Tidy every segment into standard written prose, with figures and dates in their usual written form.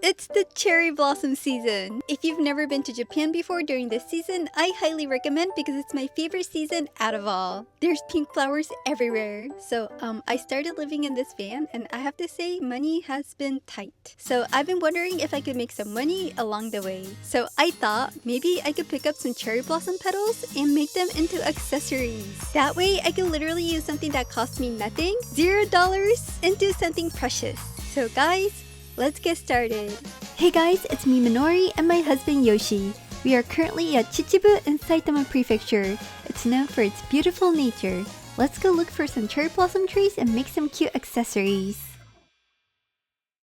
It's the cherry blossom season. If you've never been to Japan before during this season, I highly recommend because it's my favorite season out of all. There's pink flowers everywhere. So I started living in this van and I have to say money has been tight. So I've been wondering if I could make some money along the way. So I thought maybe I could pick up some cherry blossom petals and make them into accessories. That way I could literally use something that cost me nothing, $0, into something precious. So guys, let's get started. Hey guys, it's me Minori and my husband Yoshi. We are currently at Chichibu in Saitama Prefecture. It's known for its beautiful nature. Let's go look for some cherry blossom trees and make some cute accessories.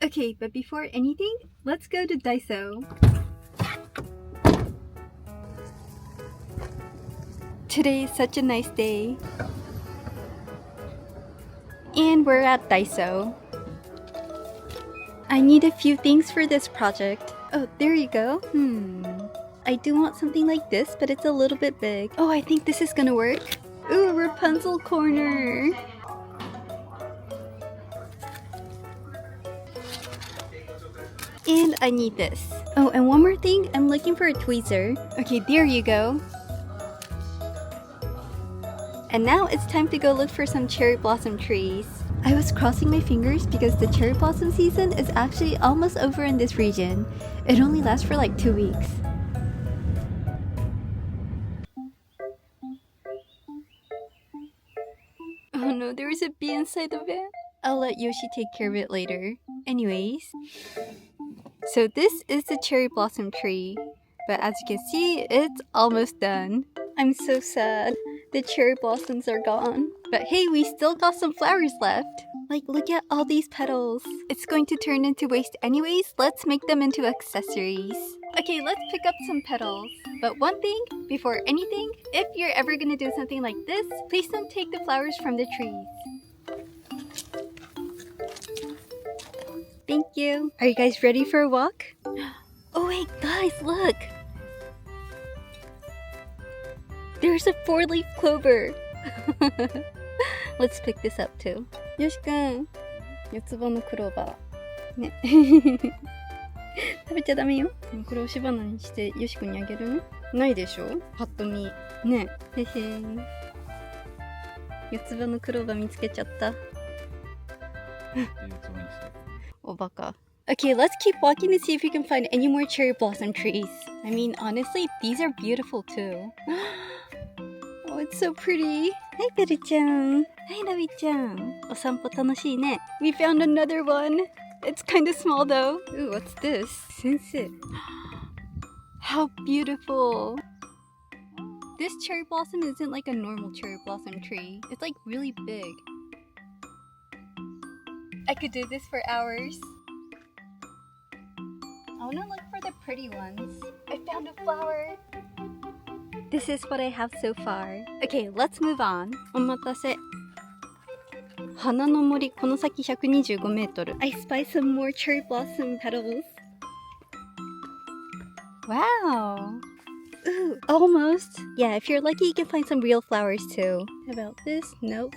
Okay, but before anything, let's go to Daiso. Today is such a nice day. And we're at Daiso. I need a few things for this project. Oh, there you go. I do want something like this, but it's a little bit big. Oh, I think this is gonna work. Ooh, Rapunzel corner. And I need this. Oh, and one more thing, I'm looking for a tweezer. Okay, there you go. And now it's time to go look for some cherry blossom trees. I was crossing my fingers because the cherry blossom season is actually almost over in this region. It only lasts for like 2 weeks. Oh no, there is a bee inside the van. I'll let Yoshi take care of it later. Anyways, so this is the cherry blossom tree. But as you can see, it's almost done. I'm so sad. The cherry blossoms are gone. But hey, we still got some flowers left. Like, look at all these petals. It's going to turn into waste anyways. Let's make them into accessories. Okay, let's pick up some petals. But one thing, before anything, if you're ever gonna do something like this, please don't take the flowers from the trees. Thank you. Are you guys ready for a walk? Oh wait, guys, look! There's a 4-leaf clover! Let's pick this up too. Yoshi-kun, 四つ葉のクローバー。ね。食べちゃダメよ。これ押し花にしてよしくんにあげるの？ないでしょ？パッと見。ね。へへー。四つ葉のクローバー見つけちゃった。おバカ。Okay, let's keep walking to see if we can find any more cherry blossom trees. I mean, honestly, these are beautiful too. Oh, it's so pretty. Hi, Beru-chan. Hi, Nabi-chan. お散歩楽しいね. We found another one. It's kind of small though. Ooh, what's this? Sensei. How beautiful. This cherry blossom isn't like a normal cherry blossom tree. It's like really big. I could do this for hours. I want to look for the pretty ones. I found a flower. This is what I have so far. Okay, let's move on. お待たせ。花の森、この先125メートル。I spy some more cherry blossom petals. Wow. Ooh, almost. Yeah, if you're lucky, you can find some real flowers too. How about this? Nope.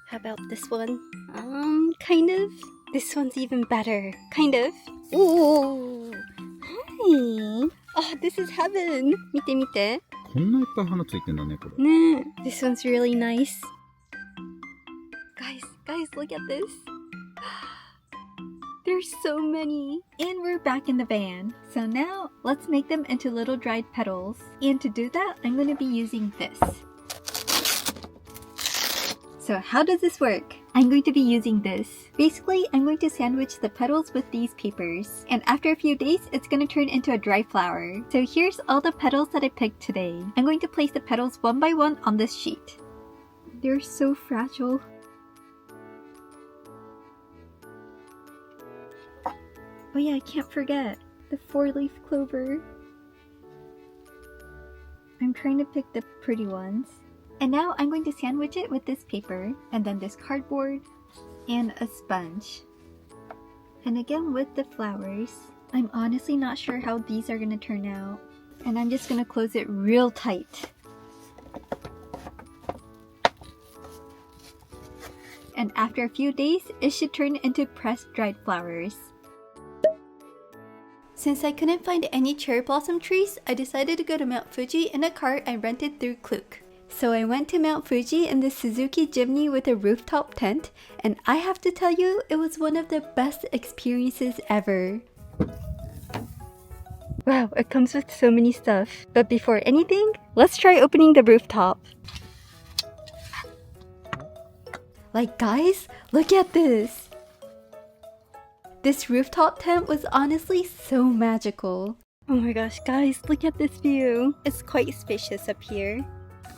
How about this one? Kind of. This one's even better. Kind of. Ooh. Hi. Oh, this is heaven. 見て見て。こんないっぱい花ついてんだね、これ。ねえ。This one's really nice. Guys, look at this. There's so many. And we're back in the van. So now, let's make them into little dried petals. And to do that, I'm going to be using this. So how does this work? I'm going to be using this. Basically, I'm going to sandwich the petals with these papers. And after a few days, it's going to turn into a dry flower. So here's all the petals that I picked today. I'm going to place the petals one by one on this sheet. They're so fragile. Oh yeah, I can't forget. The 4-leaf clover. I'm trying to pick the pretty ones. And now I'm going to sandwich it with this paper, and then this cardboard, and a sponge. And again with the flowers. I'm honestly not sure how these are going to turn out. And I'm just going to close it real tight. and after a few days, it should turn into pressed dried flowers. Since I couldn't find any cherry blossom trees, I decided to go to Mount Fuji in a cart I rented through Klook. So I went to Mount Fuji in the Suzuki Jimny with a rooftop tent, and I have to tell you, it was one of the best experiences ever. Wow, it comes with so many stuff. But before anything, let's try opening the rooftop. Like guys, look at this! This rooftop tent was honestly so magical. Oh my gosh, guys, look at this view. It's quite spacious up here.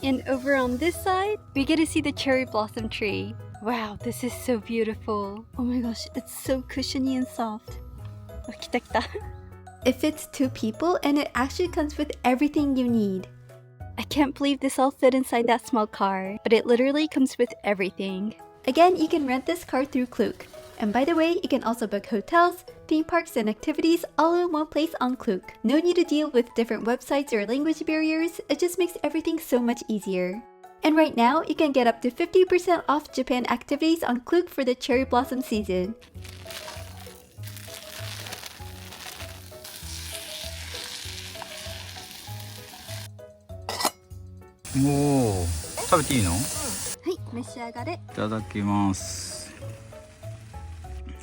And over on this side, we get to see the cherry blossom tree. Wow, this is so beautiful. Oh my gosh, it's so cushiony and soft. Oh, kita kita. It fits 2 people and it actually comes with everything you need. I can't believe this all fit inside that small car, but it literally comes with everything. Again, you can rent this car through Klook. And by the way, you can also book hotels, theme parks, and activities all in one place on Klook. No need to deal with different websites or language barriers, it just makes everything so much easier. And right now, you can get up to 50% off Japan activities on Klook for the cherry blossom season.おー、食べていいの？はい、召し上がれ。いただきます。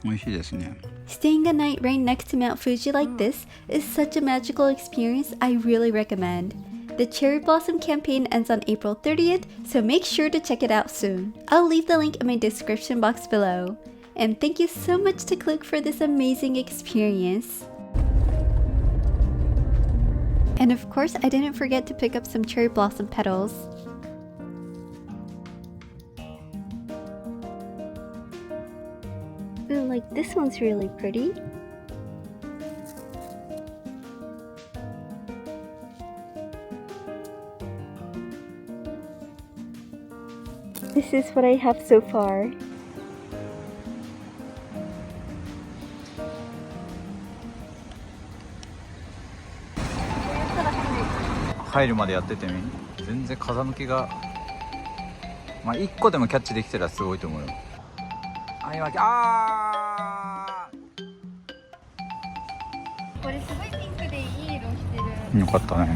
美味しいですね。Staying a night right next to Mount Fuji like this is such a magical experience I really recommend. The cherry blossom campaign ends on April 30th, so make sure to check it out soon. I'll leave the link in my description box below. And thank you so much to Klook for this amazing experience. And of course, I didn't forget to pick up some cherry blossom petals. Ooh, like this one's really pretty. This is what I have so far.「入るまでやっててみ」全然風向きがまあ1個でもキャッチできたらすごいと思うよ。あ、今これすごいピンクでいい色してる。よかったね。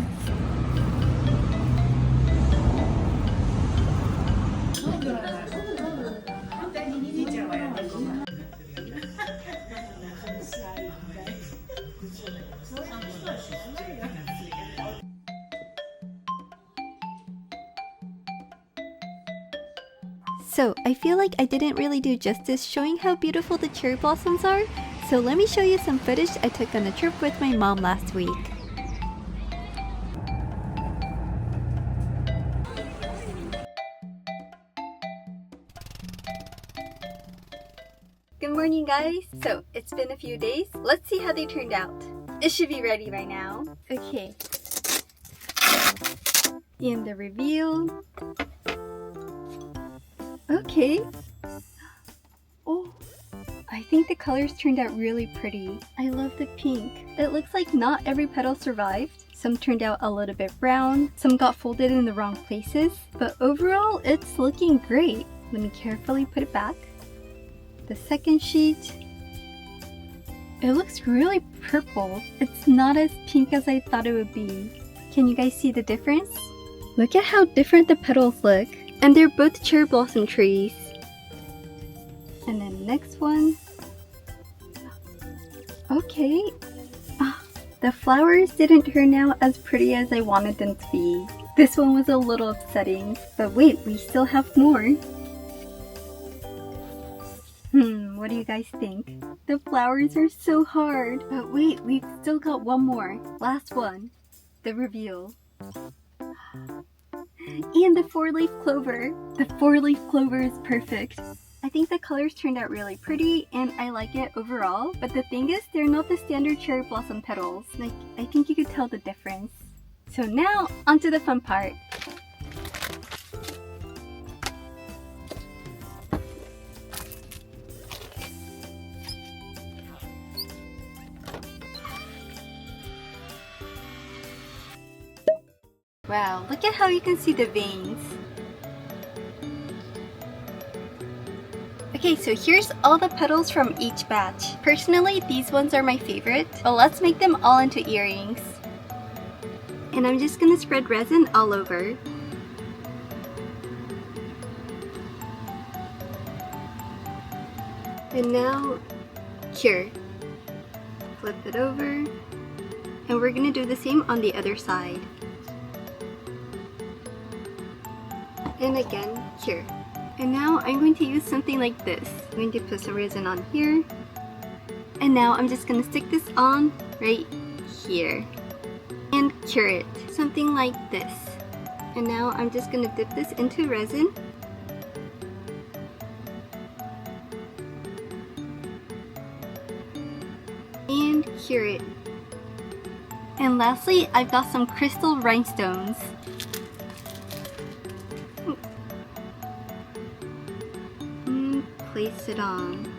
So, I feel like I didn't really do justice showing how beautiful the cherry blossoms are, so let me show you some footage I took on a trip with my mom last week. Good morning, guys! So, it's been a few days. Let's see how they turned out. It should be ready by now. Okay. And the reveal. Okay. Oh, I think the colors turned out really pretty. I love the pink. It looks like not every petal survived. Some turned out a little bit brown, some got folded in the wrong places, but overall it's looking great. Let me carefully put it back. The second sheet. It looks really purple. It's not as pink as I thought it would be. Can you guys see the difference? Look at how different the petals look. And they're both cherry blossom trees. And then next one. Okay. The flowers didn't turn out as pretty as I wanted them to be. This one was a little upsetting. But wait, we still have more. What do you guys think? The flowers are so hard. But wait, we've still got one more. Last one. The reveal. And the 4-leaf clover. The 4-leaf clover is perfect. I think the colors turned out really pretty and I like it overall, but the thing is they're not the standard cherry blossom petals. Like, I think you could tell the difference. So now, onto the fun part. Wow, look at how you can see the veins. Okay, so here's all the petals from each batch. Personally, these ones are my favorite, but let's make them all into earrings. And I'm just gonna spread resin all over. And now, cure. Flip it over. And we're gonna do the same on the other side. And again, cure. And now I'm going to use something like this. I'm going to put some resin on here. And now I'm just going to stick this on right here. And cure it. Something like this. And now I'm just going to dip this into resin. And cure it. And lastly, I've got some crystal rhinestones. Place it on.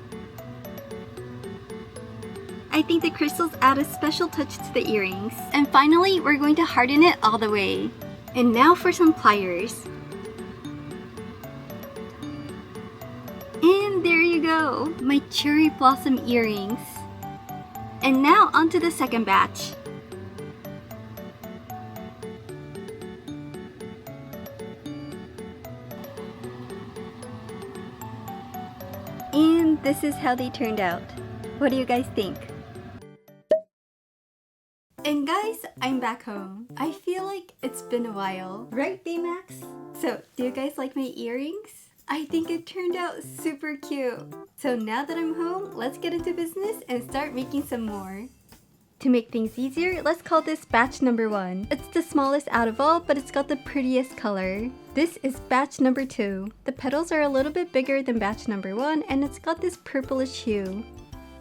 I think the crystals add a special touch to the earrings. And finally, we're going to harden it all the way. And now for some pliers. And there you go, my cherry blossom earrings. And now onto the second batch. And this is how they turned out. What do you guys think? And guys, I'm back home. I feel like it's been a while. Right, Baymax? So, do you guys like my earrings? I think it turned out super cute. So now that I'm home, let's get into business and start making some more. To make things easier, let's call this batch number 1. It's the smallest out of all, but it's got the prettiest color. This is batch number 2. The petals are a little bit bigger than batch number 1, and it's got this purplish hue.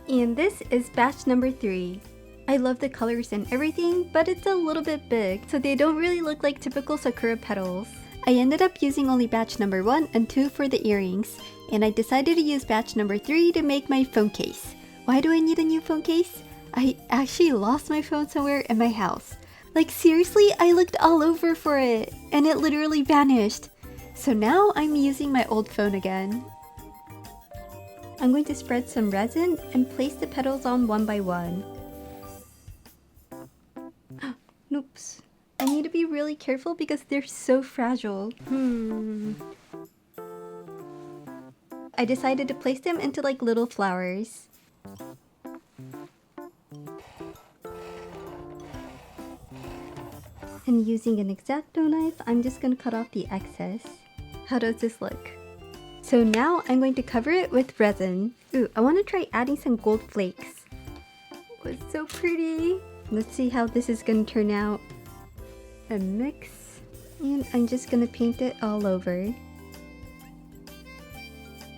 And this is batch number 3. I love the colors and everything, but it's a little bit big, so they don't really look like typical sakura petals. I ended up using only batch number 1 and 2 for the earrings, and I decided to use batch number 3 to make my phone case. Why do I need a new phone case? I actually lost my phone somewhere in my house. Like seriously, I looked all over for it, and it literally vanished. So now I'm using my old phone again. I'm going to spread some resin and place the petals on one by one. Oops. I need to be really careful because they're so fragile. I decided to place them into like little flowers. And using an X-Acto knife, I'm just going to cut off the excess. How does this look? So now I'm going to cover it with resin. Ooh, I want to try adding some gold flakes. Oh, it's so pretty. Let's see how this is going to turn out. A mix. And I'm just going to paint it all over.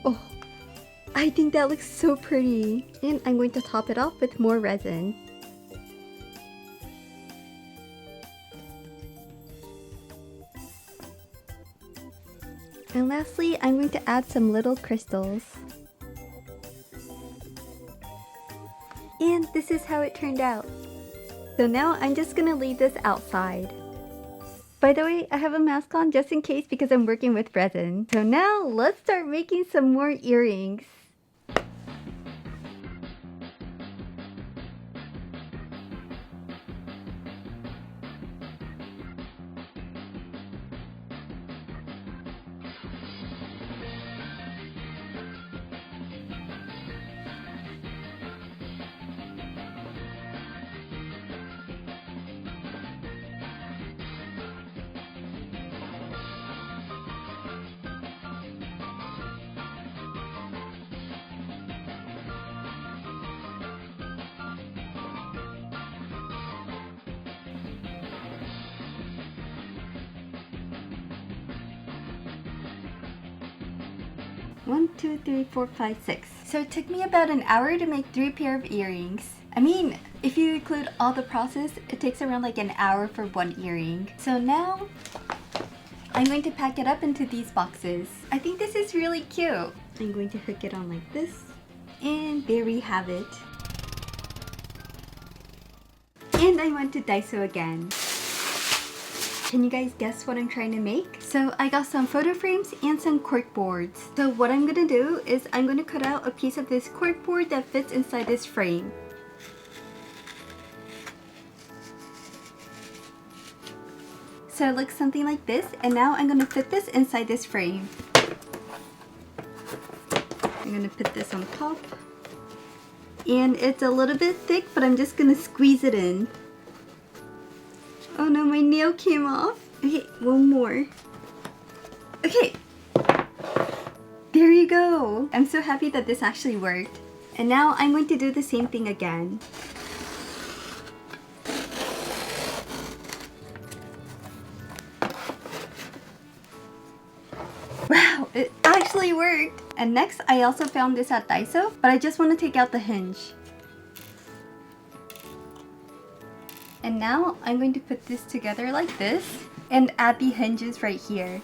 Oh, I think that looks so pretty. And I'm going to top it off with more resin. And lastly, I'm going to add some little crystals. And this is how it turned out. So now I'm just gonna leave this outside. By the way, I have a mask on just in case because I'm working with resin. So now let's start making some more earrings. One, two, three, four, five, six. So it took me about an hour to make 3 pairs of earrings. I mean, if you include all the process, it takes around like an hour for 1 earring. So now, I'm going to pack it up into these boxes. I think this is really cute. I'm going to hook it on like this. And there we have it. And I went to Daiso again. Can you guys guess what I'm trying to make? So I got some photo frames and some cork boards. So what I'm gonna do is I'm gonna cut out a piece of this cork board that fits inside this frame. So it looks something like this, and now I'm gonna fit this inside this frame. I'm gonna put this on top. And it's a little bit thick, but I'm just gonna squeeze it in. Oh no, my nail came off. Okay, one more. Okay. There you go. I'm so happy that this actually worked. And now I'm going to do the same thing again. Wow, it actually worked! And next, I also found this at Daiso, but I just want to take out the hinge. And now, I'm going to put this together like this, and add the hinges right here.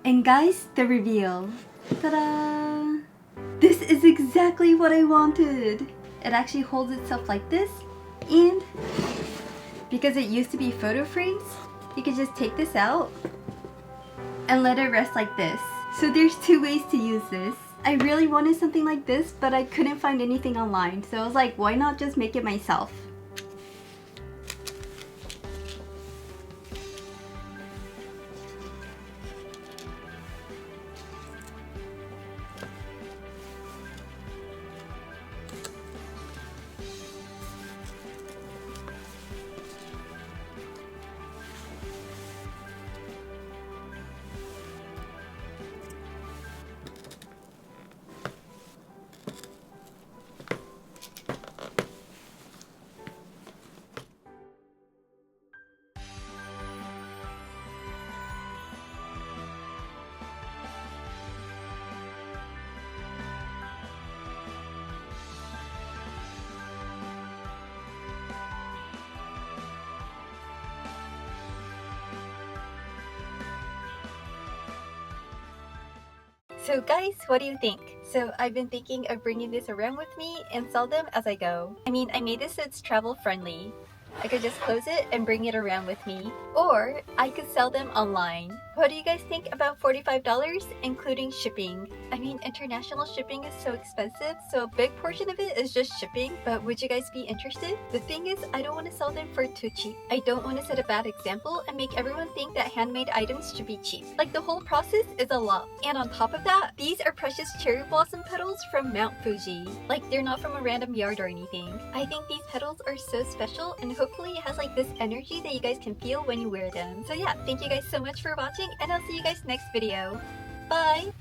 And guys, the reveal. Ta-da! This is exactly what I wanted! It actually holds itself like this, and because it used to be photo frames, you could just take this out and let it rest like this. So there's two ways to use this. I really wanted something like this, but I couldn't find anything online, so I was like, why not just make it myself? So guys, what do you think? So I've been thinking of bringing this around with me and sell them as I go. I mean, I made this so it's travel friendly. I could just close it and bring it around with me. Or I could sell them online. What do you guys think about $45 including shipping? I mean, international shipping is so expensive, so a big portion of it is just shipping, but would you guys be interested? The thing is, I don't want to sell them for too cheap. I don't want to set a bad example and make everyone think that handmade items should be cheap. Like, the whole process is a lot. And on top of that, these are precious cherry blossom petals from Mount Fuji. Like, they're not from a random yard or anything. I think these petals are so special, and hopefully it has like this energy that you guys can feel when you wear them. So yeah, thank you guys so much for watching, and I'll see you guys next video. Bye!